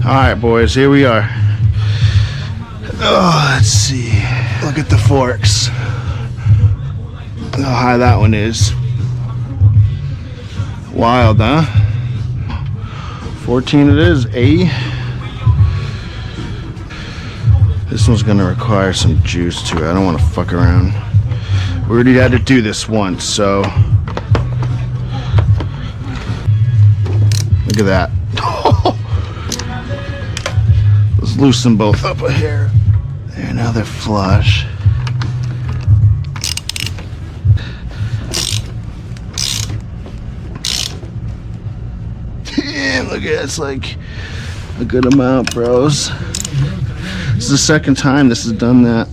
Alright boys, here we are. Oh, let's see. Look at the forks. How high that one is. Wild, huh? 14 it is, eh? This one's gonna require some juice to it. I don't want to fuck around. We already had to do this once, so look at that. Let's loosen both up a hair. There, now they're flush. Damn, look at it. It's like a good amount, bros. This is the second time this has done that.